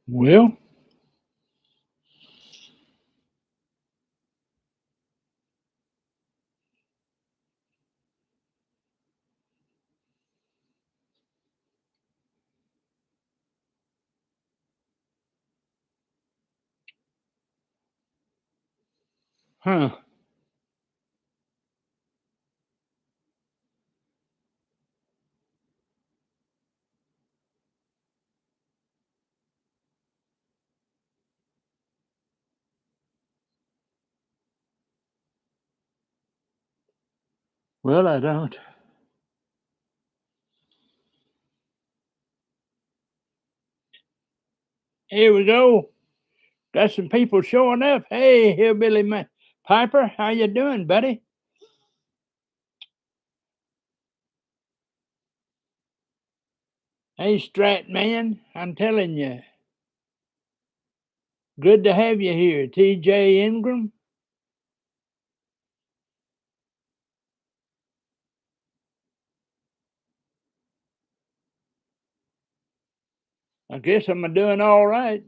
Well, huh. Well, I don't. Here we go. Got some people showing up. Hey, Hillbilly Piper, how you doing, buddy? Hey, Strat Man, I'm telling you, good to have you here. T.J. Ingram. I guess I'm doing all right.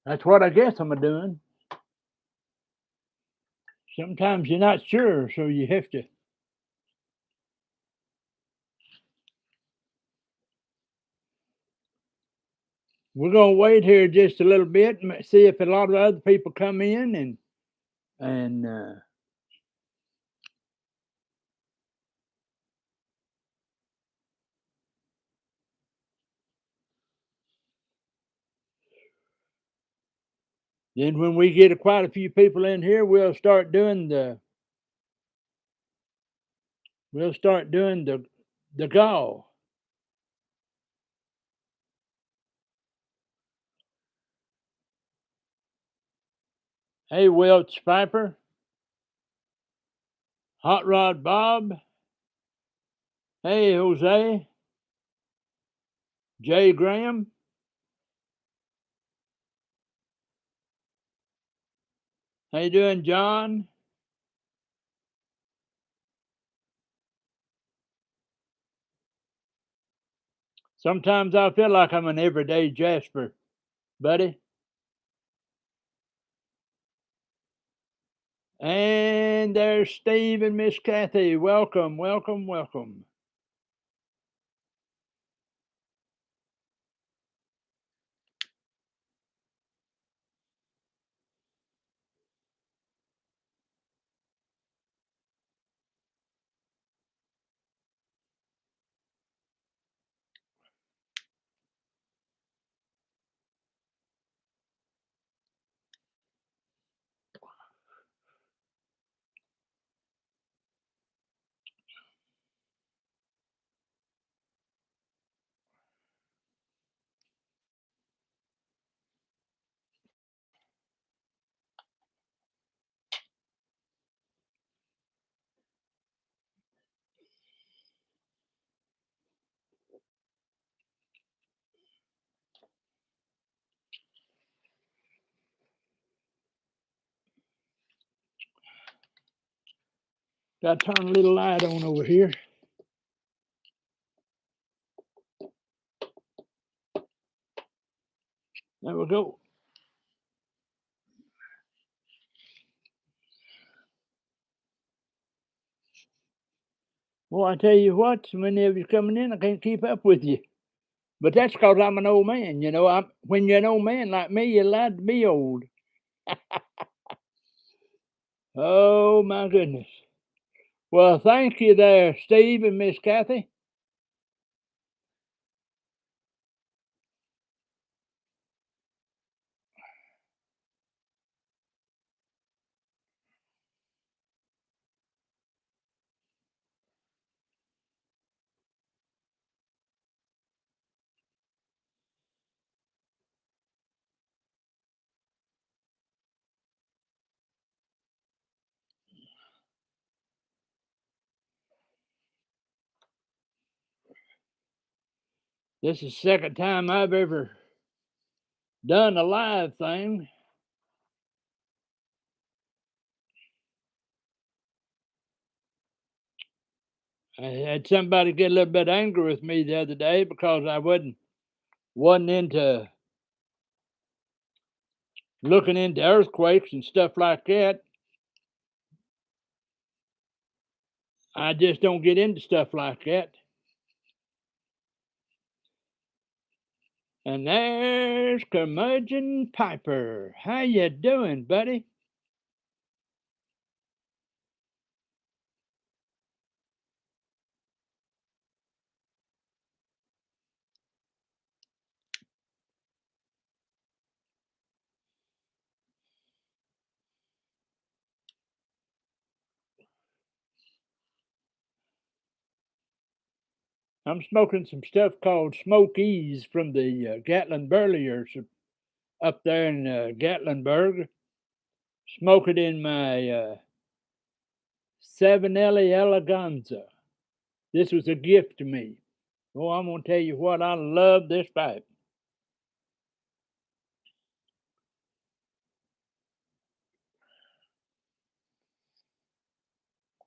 That's what I guess I'm doing. Sometimes you're not sure, so you have to. We're gonna wait here just a little bit and see if a lot of other people come in, and then when we get quite a few people in here, we'll start doing the gall. Hey, Welch Piper, Hot Rod Bob. Hey, Jose, Jay Graham. How you doing, John? Sometimes I feel like I'm an everyday Jasper, buddy. And there's Steve and Miss Kathy. Welcome, welcome, welcome. Got to turn a little light on over here. There we go. Well, I tell you what, so many of you coming in, I can't keep up with you. But that's because I'm an old man. When you're an old man like me, you're allowed to be old. Oh my goodness. Well, thank you there, Steve and Miss Kathy. This is the second time I've ever done a live thing. I had somebody get a little bit angry with me the other day because I wasn't wasn't into looking into earthquakes and stuff like that. I just don't get into stuff like that. And there's Curmudgeon Piper. How you doing, buddy? I'm smoking some stuff called Smokies from the Gatlinburgers up there in Gatlinburg. Smoke it in my 7L Eleganza. This was a gift to me. Oh, I'm going to tell you what, I love this pipe.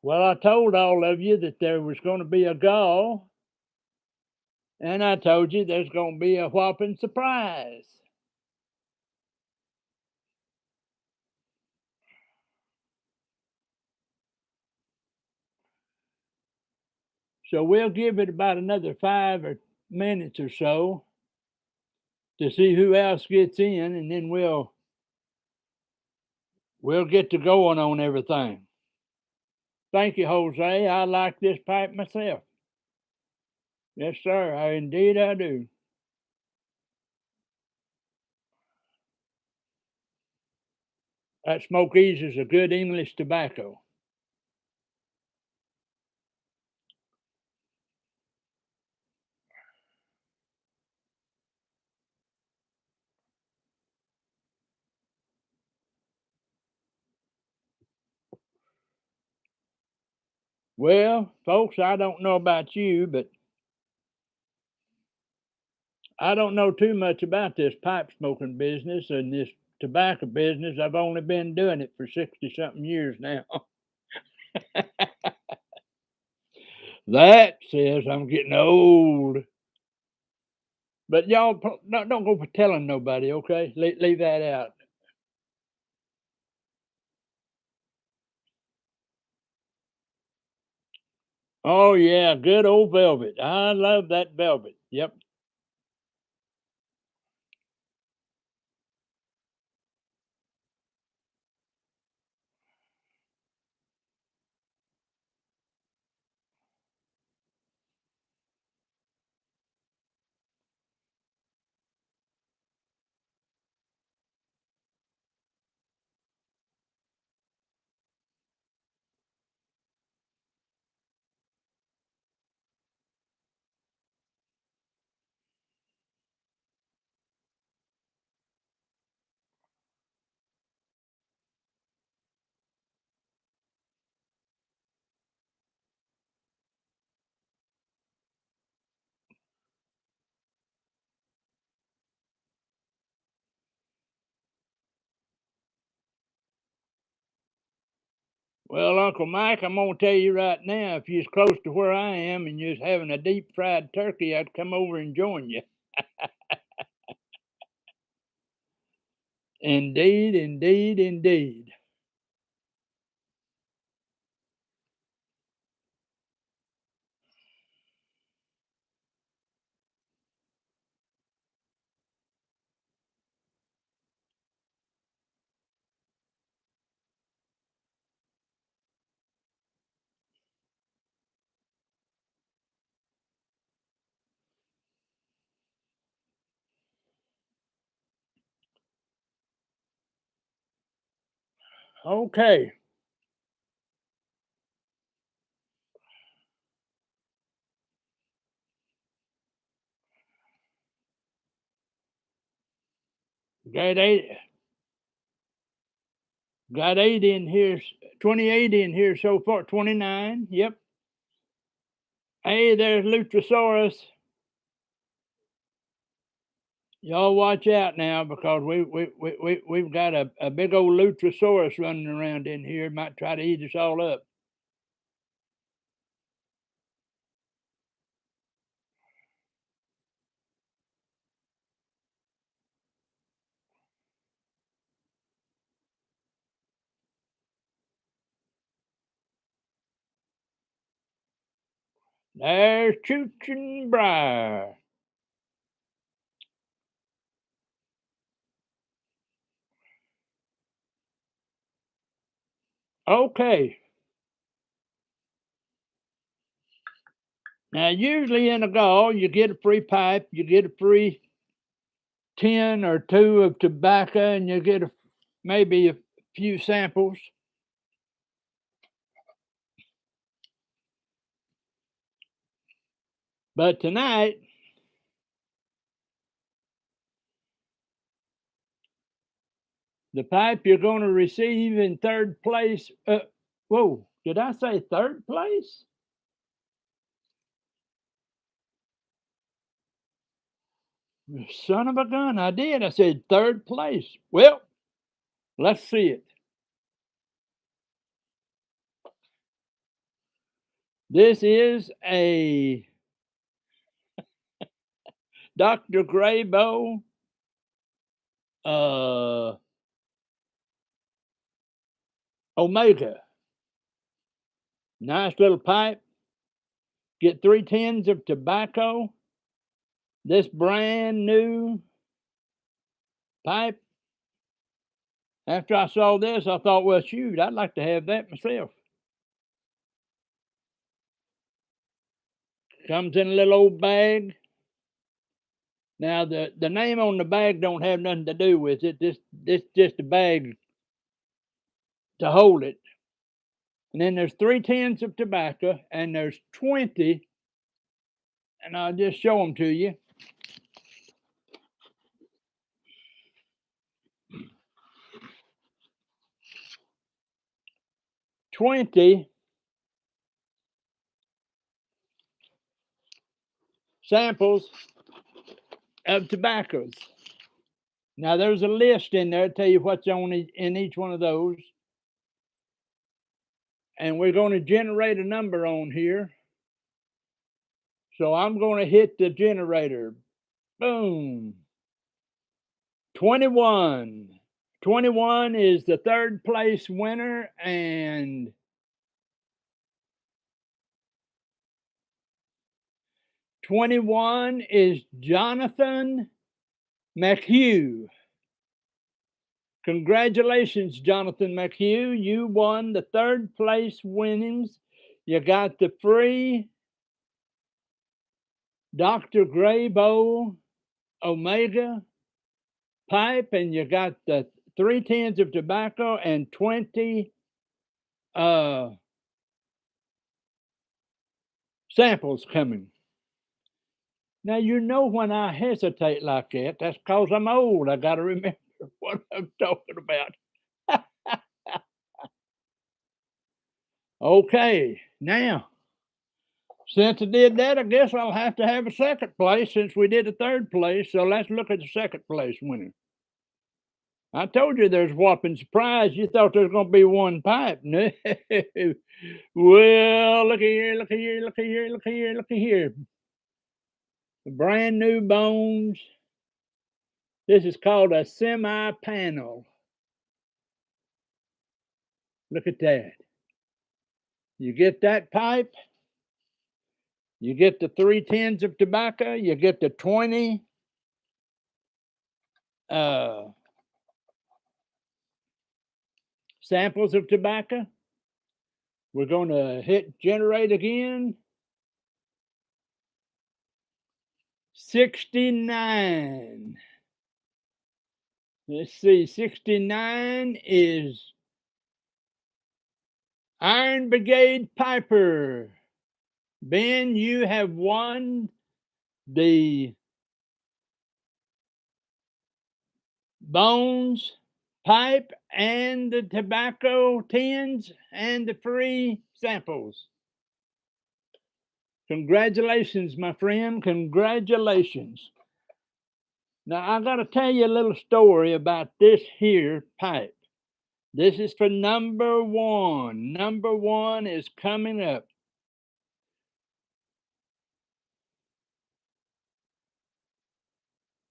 Well, I told all of you that there was going to be a gall, and I told you there's going to be a whopping surprise. So we'll give it about another 5 minutes or so to see who else gets in, and then we'll get to going on everything. Thank you, Jose. I like this pipe myself. Yes, sir. Indeed I do. That Smokies is a good English tobacco. Well, folks, I don't know about you, but I don't know too much about this pipe smoking business and this tobacco business. I've only been doing it for 60 something years now. That says I'm getting old. But y'all don't go for telling nobody, okay? Leave that out. Oh, yeah, good old velvet. I love that velvet. Yep. Well, Uncle Mike, I'm gonna tell you right now, if you're close to where I am and you're having a deep fried turkey, I'd come over and join you. Indeed, indeed, indeed. Okay. Got eight got eight in here, 28 in here so far. 29. Yep. Hey, there's Luchasaurus. Y'all watch out now because we've got a big old Luchasaurus running around in here. Might try to eat us all up. There's Chooch and Briar. Okay. Now, usually in a gall, you get a free pipe, you get a free tin or two of tobacco, and you get maybe a few samples. But tonight, the pipe you're going to receive in third place. Whoa, did I say third place? Son of a gun, I did. I said third place. Well, let's see it. This is a Dr. Graybo Omega. Nice little pipe. Get 3 tins of tobacco. This brand new pipe. After I saw this, I thought, well, shoot, I'd like to have that myself. Comes in a little old bag. Now the name on the bag don't have nothing to do with it. This just a bag to hold it. And then there's 3 tins of tobacco, and there's 20, and I'll just show them to you. 20 samples of tobaccos. Now there's a list in there to tell you what's on in each one of those. And we're going to generate a number on here. So I'm going to hit the generator. Boom. 21. 21 is the third place winner, and 21 is Jonathan McHugh. Congratulations, Jonathan McHugh. You won the third place winnings. You got the free Dr. Graybo Omega pipe, and you got the 3 tins of tobacco and 20 samples coming. Now, you know, when I hesitate like that, that's because I'm old. I got to remember what I'm talking about. Okay, now, since I did that, I guess I'll have to have a second place since we did a third place. So let's look at the second place winner. I told you there's a whopping surprise. You thought there was going to be one pipe. No. Well, look here, look here, look here, look here, look here. The brand new bones. This is called a semi-panel. Look at that. You get that pipe. You get the 3 tins of tobacco. You get the 20 samples of tobacco. We're going to hit generate again. 69. Let's see, 69 is Iron Brigade Piper. Ben, you have won the bones pipe and the tobacco tins and the free samples. Congratulations, my friend. Congratulations. Now, I got to tell you a little story about this here pipe. This is for number 1. Number 1 is coming up.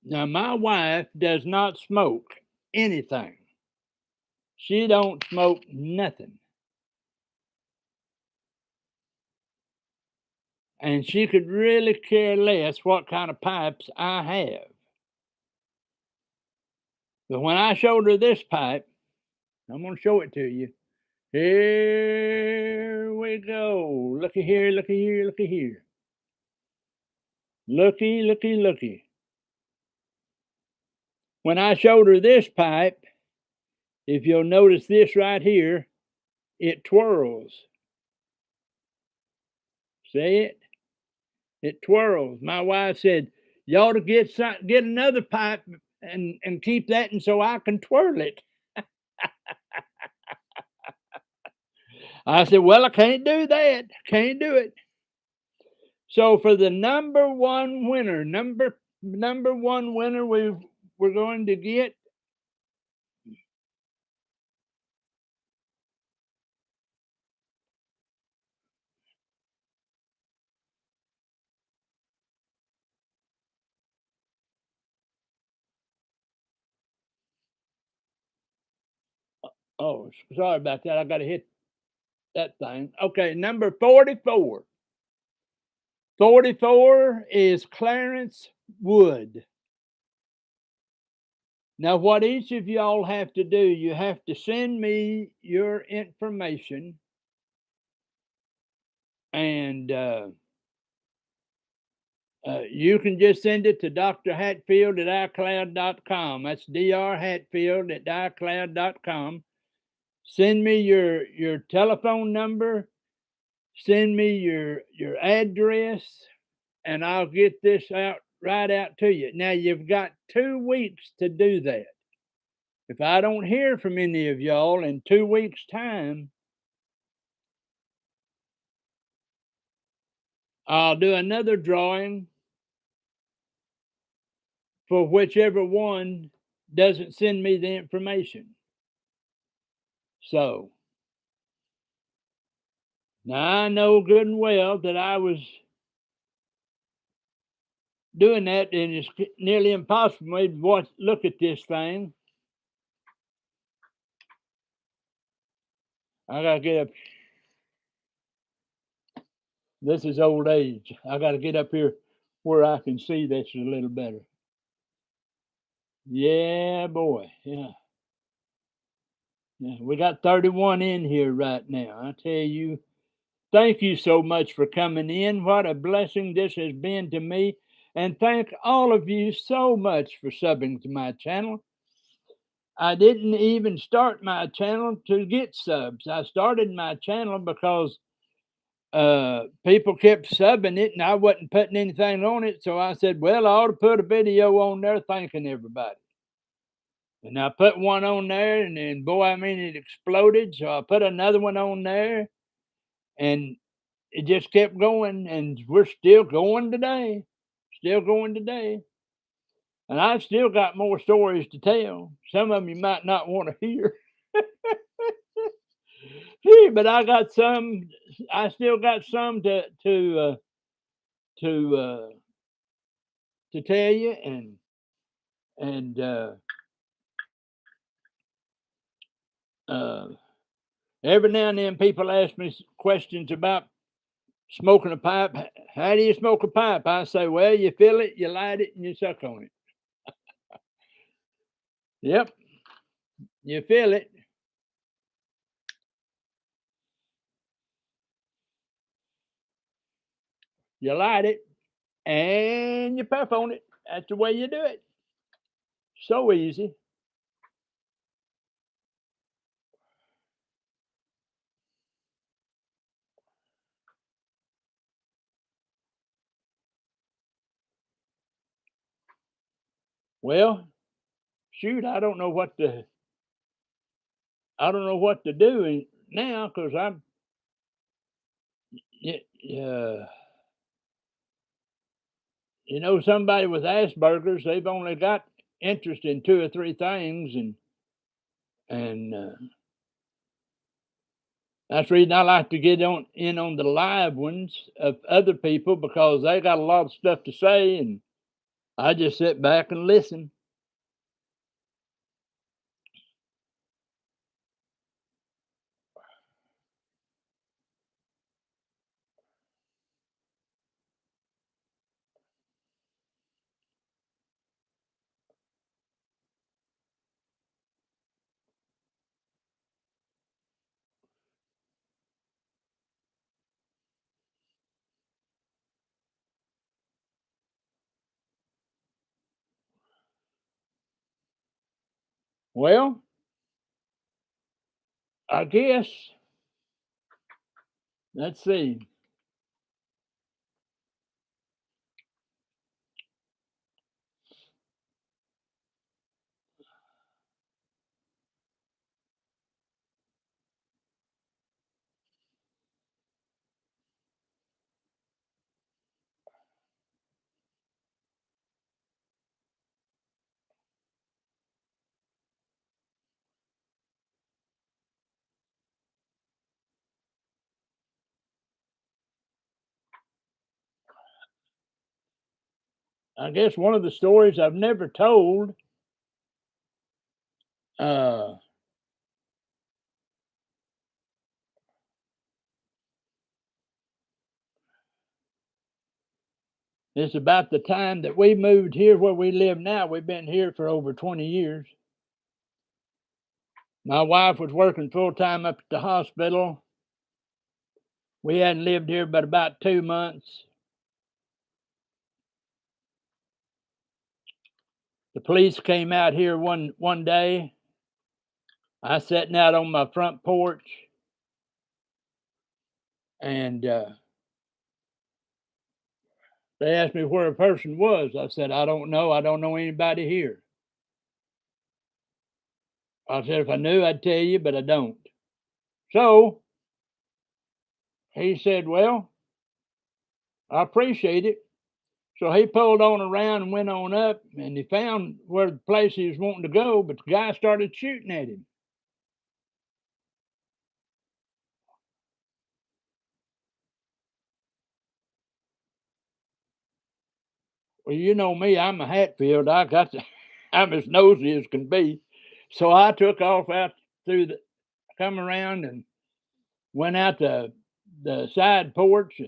Now, my wife does not smoke anything. She don't smoke nothing. and she could really care less what kind of pipes I have. But when I showed her this pipe, I'm going to show it to you. Here we go. Looky here, looky here, looky here. Looky, looky, looky. When I showed her this pipe, if you'll notice this right here, it twirls. See it? It twirls. My wife said, "You ought to get another pipe and keep that, and so I can twirl it." I said, "Well, I can't do that. Can't do it." So for the number one winner, number one winner we're going to get. Oh, sorry about that. I got to hit that thing. Okay, number 44. 44 is Clarence Wood. Now, what each of y'all have to do, you have to send me your information, and you can just send it to Dr. Hatfield at iCloud.com. That's Dr. Hatfield at iCloud.com. Send me your telephone number, send me your address, and I'll get this out right out to you. Now, you've got 2 weeks to do that. If I don't hear from any of y'all in 2 weeks' time, I'll do another drawing for whichever one doesn't send me the information. So, now I know good and well that I was doing that, and it's nearly impossible for me to look at this thing. I gotta get up. This is old age. I gotta get up here where I can see this a little better. Yeah, boy. Yeah. Yeah. We got 31 in here right now. I tell you, thank you so much for coming in. What a blessing this has been to me. And thank all of you so much for subbing to my channel. I didn't even start my channel to get subs. I started my channel because people kept subbing it and I wasn't putting anything on it. So I said, well, I ought to put a video on there thanking everybody. And I put one on there, and then, boy, I mean, it exploded. So I put another one on there, and it just kept going. And we're still going today. Still going today. And I've still got more stories to tell. Some of them you might not want to hear. But I got some. I still got some to tell you, and uh, every now and then people ask me questions about smoking a pipe. How do you smoke a pipe? I say, well, you fill it, you light it, and you suck on it. Yep, you fill it, you light it, and you puff on it. That's the way you do it. So easy. Well, shoot, I don't know what to do now because uh, somebody with Asperger's, they've only got interest in 2 or 3 things, and that's the reason I like to get on the live ones of other people because they got a lot of stuff to say, and I just sit back and listen. Well, I guess, let's see. I guess one of the stories I've never told uh, is about the time that we moved here where we live now. We've been here for over 20 years. My wife was working full time up at the hospital. We hadn't lived here but about 2 months. The police came out here one day. I sitting out on my front porch, and they asked me where a person was. I said, I don't know. I don't know anybody here. I said, if I knew, I'd tell you, but I don't. So he said, well, I appreciate it. So he pulled on around and went on up, and he found where the place he was wanting to go, but the guy started shooting at him. Well, you know me, I'm a Hatfield. I'm as nosy as can be. So I took off out through the, come around and went out the side porch,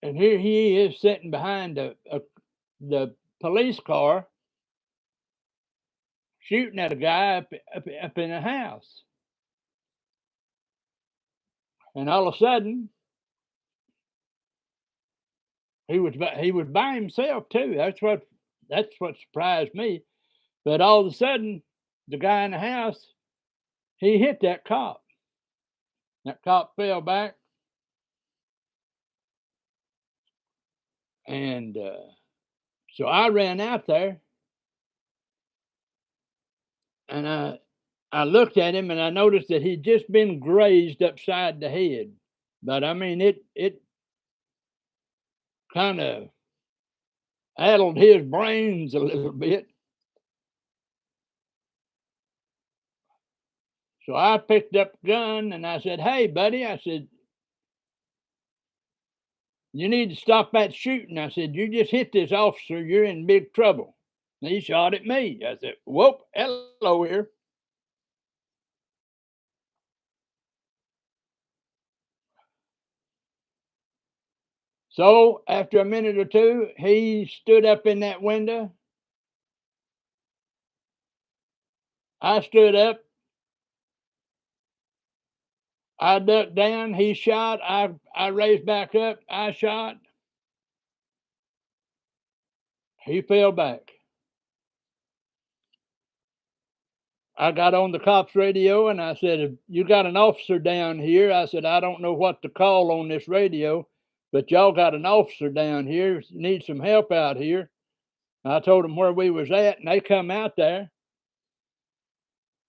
and here he is sitting behind the police car shooting at a guy up in a house. And all of a sudden, he was by himself too. That's what surprised me. But all of a sudden, the guy in the house, he hit that cop. That cop fell back, and so I ran out there, and I looked at him, and I noticed that he'd just been grazed upside the head. But I mean, it kind of addled his brains a little bit. So I picked up a gun and I said, "Hey, buddy," I said, "you need to stop that shooting." I said, "You just hit this officer. You're in big trouble." And he shot at me. I said, "Whoop, hello here." So after a minute or two, he stood up in that window. I stood up. I ducked down. He shot. I raised back up. I shot. He fell back. I got on the cops radio and I said, "If you got an officer down here," I said, "I don't know what to call on this radio, but y'all got an officer down here, need some help out here." I told them where we was at, and they come out there,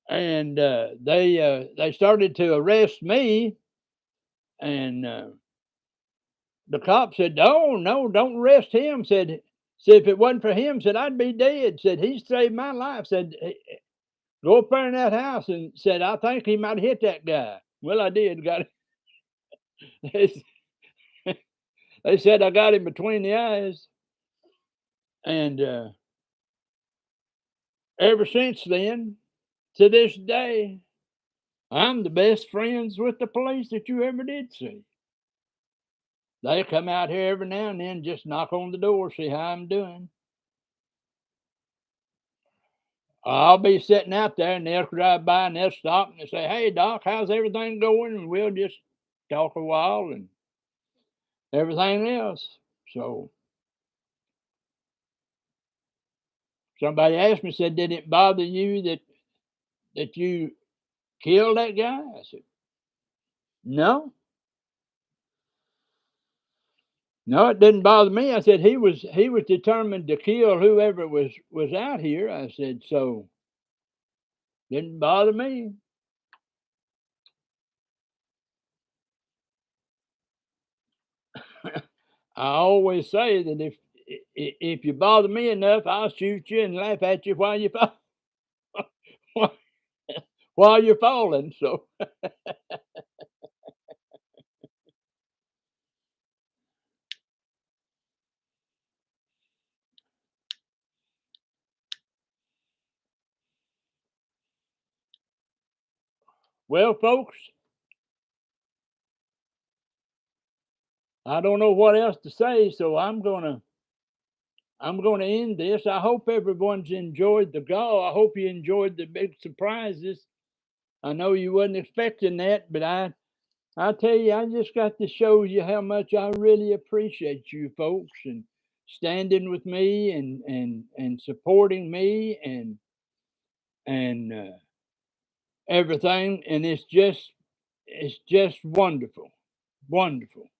and they started to arrest me, and the cop said, "Oh no, don't arrest him." Said if it wasn't for him, said I'd be dead. Said he saved my life. Said go up there in that house, and said I think he might have hit that guy. Well, I did. Got it. They said I got him between the eyes, and ever since then, to this day, I'm the best friends with the police that you ever did see. They come out here every now and then, just knock on the door, see how I'm doing. I'll be sitting out there, and they'll drive by and they'll stop and they say, "Hey, Doc, how's everything going?" And we'll just talk a while and everything else. So, Somebody asked me, said, "Did it bother you that you killed that guy?" I said, "No, no, it didn't bother me." I said, "He was determined to kill whoever was out here." I said, "So didn't bother me." I always say that if you bother me enough, I'll shoot you and laugh at you while you fall while you're falling. So, well, folks, I don't know what else to say, so I'm gonna end this. I hope everyone's enjoyed the call. I hope you enjoyed the big surprises. I know you wasn't expecting that, but I tell you, I just got to show you how much I really appreciate you folks and standing with me and supporting me and everything. And it's just wonderful, wonderful.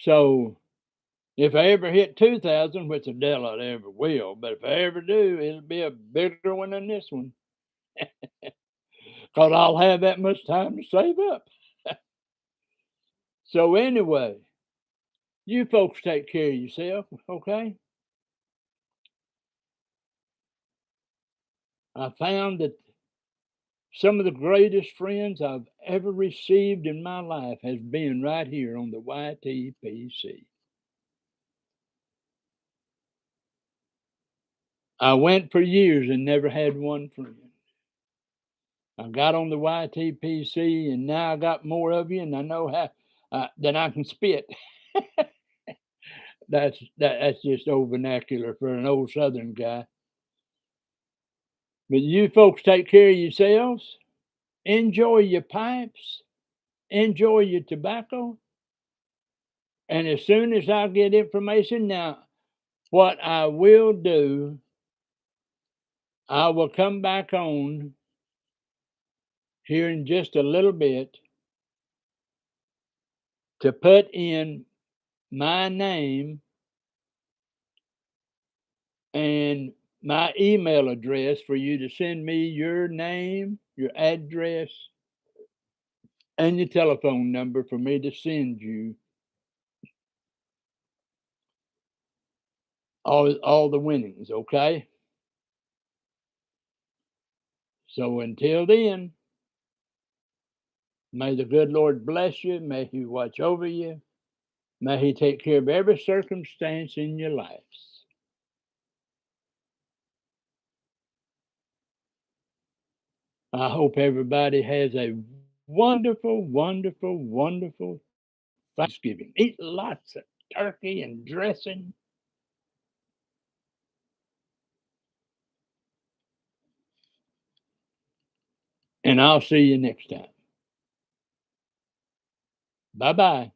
So if I ever hit 2,000, which I doubt I ever will, but if I ever do, it'll be a bigger one than this one, because I'll have that much time to save up. So anyway, you folks take care of yourself, okay? I found that some of the greatest friends I've ever received in my life has been right here on the YTPC. I went for years and never had one friend. I got on the YTPC and now I got more of you and I know how than I can spit. That's just old vernacular for an old Southern guy. But you folks take care of yourselves. Enjoy your pipes. Enjoy your tobacco. And as soon as I get information now, what I will do, I will come back on here in just a little bit to put in my name and my email address for you to send me your name, your address, and your telephone number for me to send you all the winnings, okay? So until then, may the good Lord bless you. May He watch over you. May He take care of every circumstance in your lives. I hope everybody has a wonderful, wonderful, wonderful Thanksgiving. Eat lots of turkey and dressing, and I'll see you next time. Bye bye.